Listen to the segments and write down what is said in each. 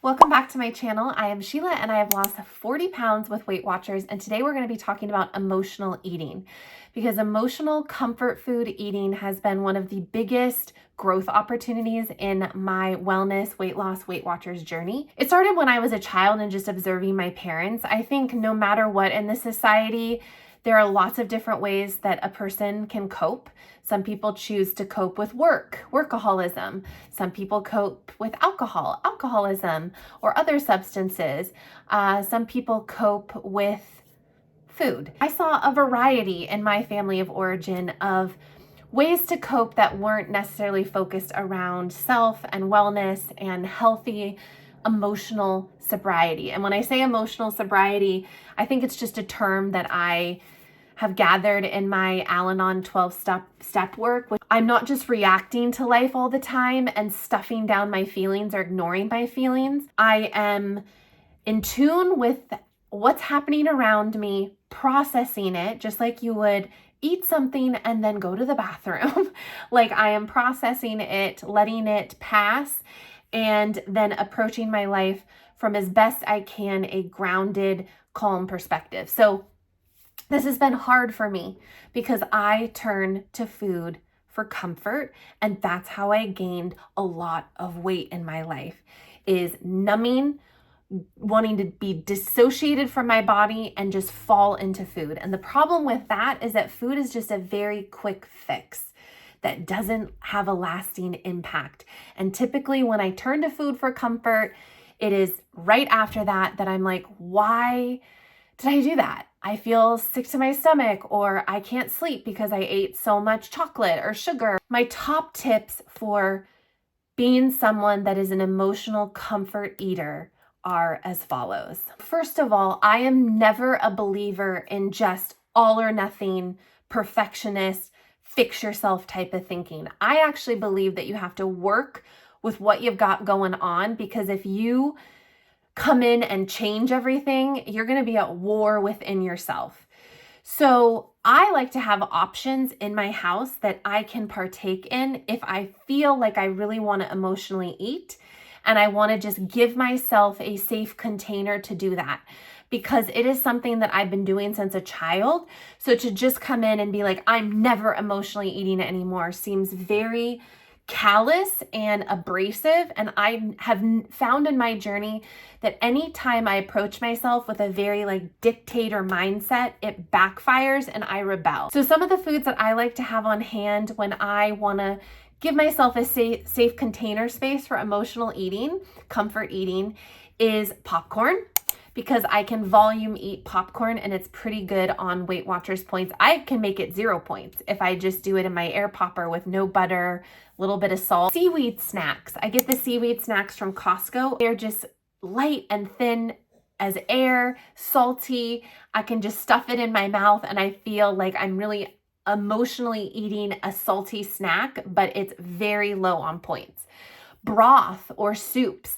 Welcome back to my channel. I am Sheila and I have lost 40 pounds with Weight Watchers, and today we're going to be talking about emotional eating because emotional comfort food eating has been one of the biggest growth opportunities in my wellness, weight loss, Weight Watchers journey. It started when I was a child and just observing my parents. I think no matter what in this society, there are lots of different ways that a person can cope. Some people choose to cope with workaholism. Some people cope with alcoholism, or other substances. Some people cope with food. I saw a variety in my family of origin of ways to cope that weren't necessarily focused around self and wellness and healthy emotional sobriety. And when I say emotional sobriety, I think it's just a term that I have gathered in my Al-Anon 12-step work. I'm not just reacting to life all the time and stuffing down my feelings or ignoring my feelings. I am in tune with what's happening around me, processing it, just like you would eat something and then go to the bathroom. Like I am processing it, letting it pass, and then approaching my life from as best I can, a grounded, calm perspective. So this has been hard for me because I turn to food for comfort, and that's how I gained a lot of weight in my life, is numbing, wanting to be dissociated from my body and just fall into food. And the problem with that is that food is just a very quick fix that doesn't have a lasting impact. And typically when I turn to food for comfort, it is right after that I'm like, why did I do that? I feel sick to my stomach, or I can't sleep because I ate so much chocolate or sugar. My top tips for being someone that is an emotional comfort eater are as follows. First of all, I am never a believer in just all or nothing, perfectionist, fix yourself type of thinking. I actually believe that you have to work with what you've got going on, because if you come in and change everything, you're going to be at war within yourself. So I like to have options in my house that I can partake in if I feel like I really want to emotionally eat and I want to just give myself a safe container to do that, because it is something that I've been doing since a child. So to just come in and be like, I'm never emotionally eating anymore seems very callous and abrasive. And I have found in my journey that anytime I approach myself with a very dictator mindset, it backfires and I rebel. So some of the foods that I like to have on hand when I want to give myself a safe container space for emotional eating, comfort eating, is popcorn, because I can volume eat popcorn and it's pretty good on Weight Watchers points. I can make it 0 points if I just do it in my air popper with no butter, a little bit of salt. Seaweed snacks. I get the seaweed snacks from Costco. They're just light and thin as air, salty. I can just stuff it in my mouth and I feel like I'm really emotionally eating a salty snack, but it's very low on points. Broth or soups.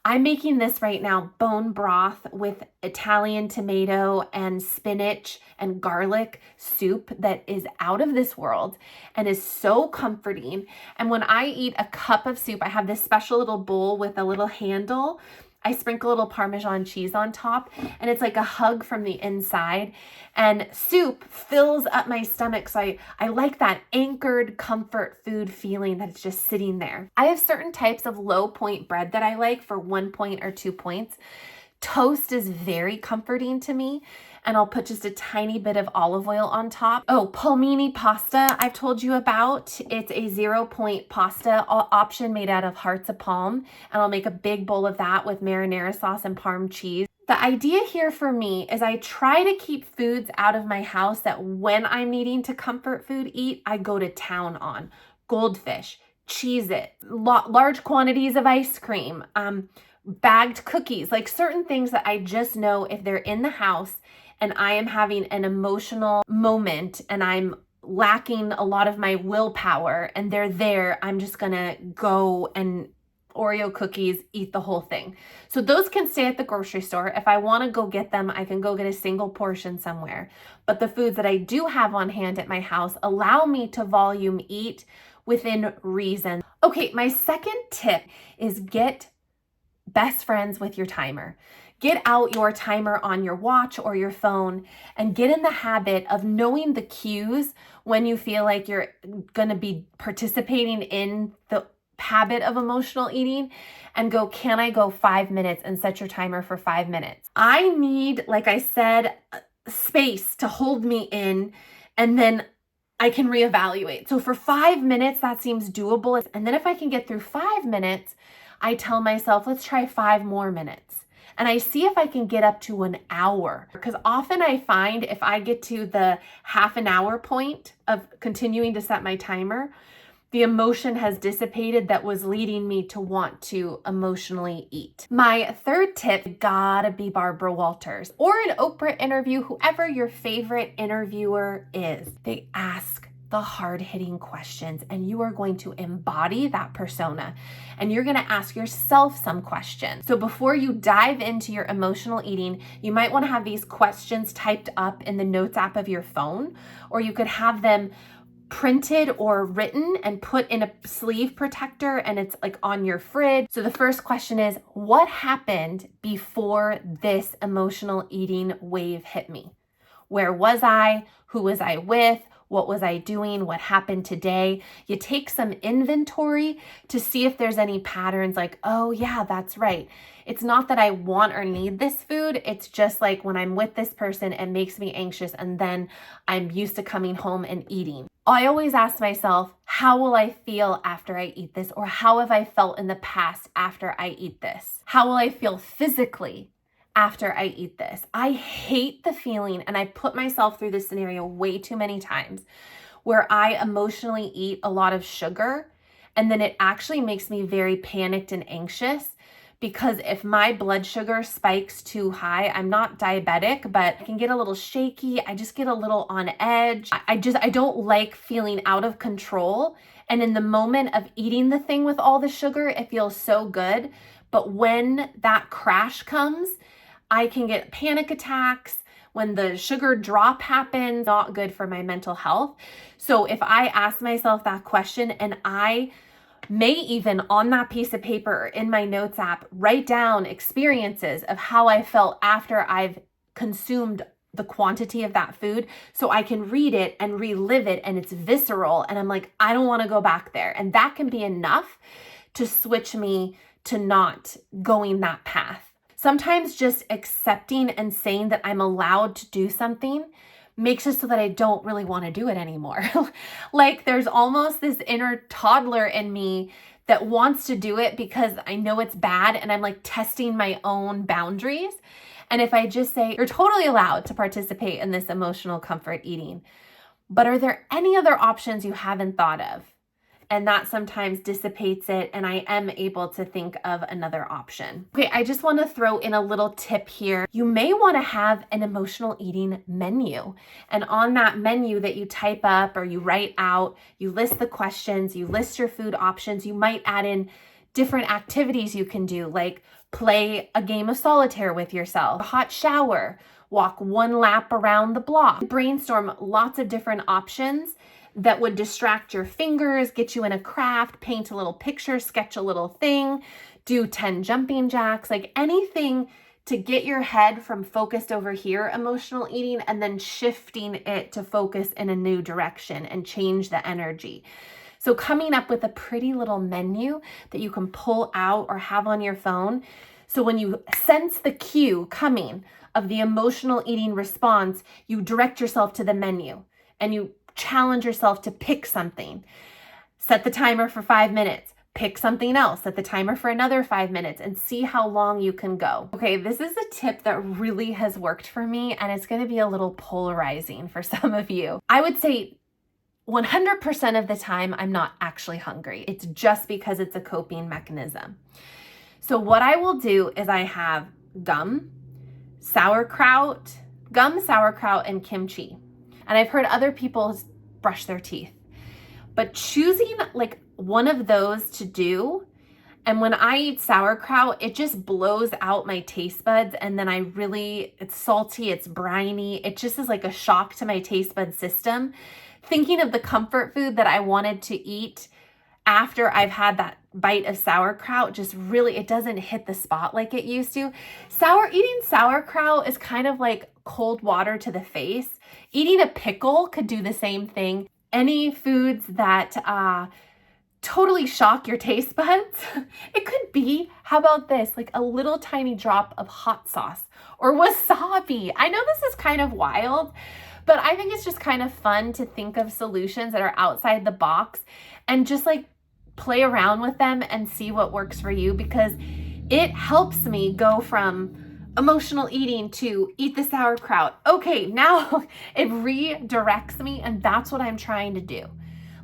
I'm making this right now, bone broth with Italian tomato and spinach and garlic soup that is out of this world and is so comforting. And when I eat a cup of soup, I have this special little bowl with a little handle. I sprinkle a little Parmesan cheese on top, and it's like a hug from the inside. And soup fills up my stomach, so I like that anchored comfort food feeling that it's just sitting there. I have certain types of low point bread that I like for 1 point or 2 points. Toast is very comforting to me, and I'll put just a tiny bit of olive oil on top. Oh, palmini pasta I've told you about. It's a 0 point pasta option made out of hearts of palm, and I'll make a big bowl of that with marinara sauce and parm cheese. The idea here for me is I try to keep foods out of my house that when I'm needing to comfort food eat, I go to town on. Goldfish, Cheez-It, large quantities of ice cream, bagged cookies, like certain things that I just know if they're in the house and I am having an emotional moment and I'm lacking a lot of my willpower and they're there, I'm just gonna go and Oreo cookies, eat the whole thing. So those can stay at the grocery store. If I want to go get them, I can go get a single portion somewhere. But the foods that I do have on hand at my house allow me to volume eat within reason. Okay, my second tip is get best friends with your timer. Get out your timer on your watch or your phone and get in the habit of knowing the cues when you feel like you're going to be participating in the habit of emotional eating, and go, can I go 5 minutes, and set your timer for 5 minutes. I need, like I said, space to hold me in, and then I can reevaluate. So for 5 minutes, that seems doable. And then if I can get through 5 minutes, I tell myself, let's try 5 more minutes. And I see if I can get up to an hour. Because often I find if I get to the half an hour point of continuing to set my timer, the emotion has dissipated that was leading me to want to emotionally eat. My third tip, gotta be Barbara Walters or an Oprah interview, whoever your favorite interviewer is. They ask the hard-hitting questions, and you are going to embody that persona, and you're going to ask yourself some questions. So before you dive into your emotional eating, you might want to have these questions typed up in the notes app of your phone, or you could have them printed or written and put in a sleeve protector, and it's like on your fridge. So the first question is, what happened before this emotional eating wave hit me? Where was I? Who was I with? What was I doing? What happened today? You take some inventory to see if there's any patterns like, oh yeah, that's right. It's not that I want or need this food. It's just like when I'm with this person, it makes me anxious, and then I'm used to coming home and eating. I always ask myself, how will I feel after I eat this? Or how have I felt in the past after I eat this? How will I feel physically after I eat this? I hate the feeling, and I put myself through this scenario way too many times, where I emotionally eat a lot of sugar, and then it actually makes me very panicked and anxious, because if my blood sugar spikes too high, I'm not diabetic, but I can get a little shaky. I just get a little on edge. I don't like feeling out of control. And in the moment of eating the thing with all the sugar, it feels so good. But when that crash comes, I can get panic attacks. When the sugar drop happens, not good for my mental health. So if I ask myself that question, and I may even on that piece of paper or in my notes app write down experiences of how I felt after I've consumed the quantity of that food, so I can read it and relive it, and it's visceral, and I'm like, I don't want to go back there. And that can be enough to switch me to not going that path. Sometimes just accepting and saying that I'm allowed to do something makes it so that I don't really want to do it anymore. Like there's almost this inner toddler in me that wants to do it because I know it's bad, and I'm like testing my own boundaries. And if I just say, you're totally allowed to participate in this emotional comfort eating, but are there any other options you haven't thought of? And that sometimes dissipates it, and I am able to think of another option. Okay, I just want to throw in a little tip here. You may want to have an emotional eating menu. And on that menu that you type up or you write out, you list the questions, you list your food options. You might add in different activities you can do, like play a game of solitaire with yourself, a hot shower, walk 1 lap around the block. Brainstorm lots of different options that would distract your fingers, get you in a craft, paint a little picture, sketch a little thing, do 10 jumping jacks, like anything to get your head from focused over here, emotional eating, and then shifting it to focus in a new direction and change the energy. So coming up with a pretty little menu that you can pull out or have on your phone. So when you sense the cue coming of the emotional eating response, you direct yourself to the menu and you challenge yourself to pick something. Set the timer for 5 minutes. Pick something else. Set the timer for another 5 minutes and see how long you can go. Okay, this is a tip that really has worked for me, and it's going to be a little polarizing for some of you. I would say 100% of the time, I'm not actually hungry. It's just because it's a coping mechanism. So what I will do is I have gum, sauerkraut, and kimchi. And I've heard other people brush their teeth. But choosing like one of those to do, and when I eat sauerkraut, it just blows out my taste buds, and then it's salty, it's briny. It just is like a shock to my taste bud system. Thinking of the comfort food that I wanted to eat after I've had that bite of sauerkraut just really, it doesn't hit the spot like it used to. Eating sauerkraut is kind of like cold water to the face. Eating a pickle could do the same thing. Any foods that totally shock your taste buds. It could be, how about this, like a little tiny drop of hot sauce or wasabi. I know this is kind of wild, but I think it's just kind of fun to think of solutions that are outside the box and just like play around with them and see what works for you, because it helps me go from emotional eating to eat the sauerkraut. Okay, now it redirects me, and that's what I'm trying to do.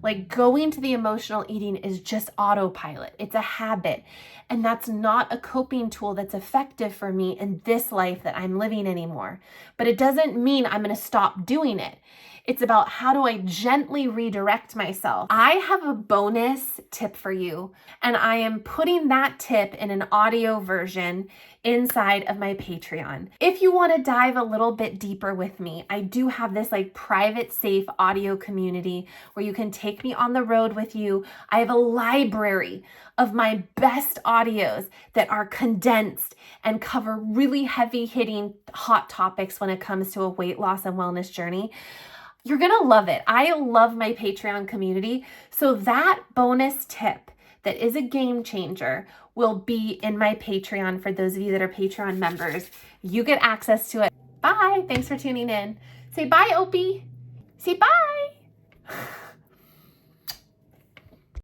Like, going to the emotional eating is just autopilot. It's a habit. And that's not a coping tool that's effective for me in this life that I'm living anymore. But it doesn't mean I'm going to stop doing it. It's about, how do I gently redirect myself? I have a bonus tip for you, and I am putting that tip in an audio version inside of my Patreon. If you want to dive a little bit deeper with me, I do have this like private, safe audio community where you can take me on the road with you. I have a library of my best audios that are condensed and cover really heavy hitting hot topics when it comes to a weight loss and wellness journey. You're gonna love it. I love my Patreon community. So that bonus tip that is a game changer will be in my Patreon for those of you that are Patreon members. You get access to it. Bye. Thanks for tuning in. Say bye, Opie. Say bye.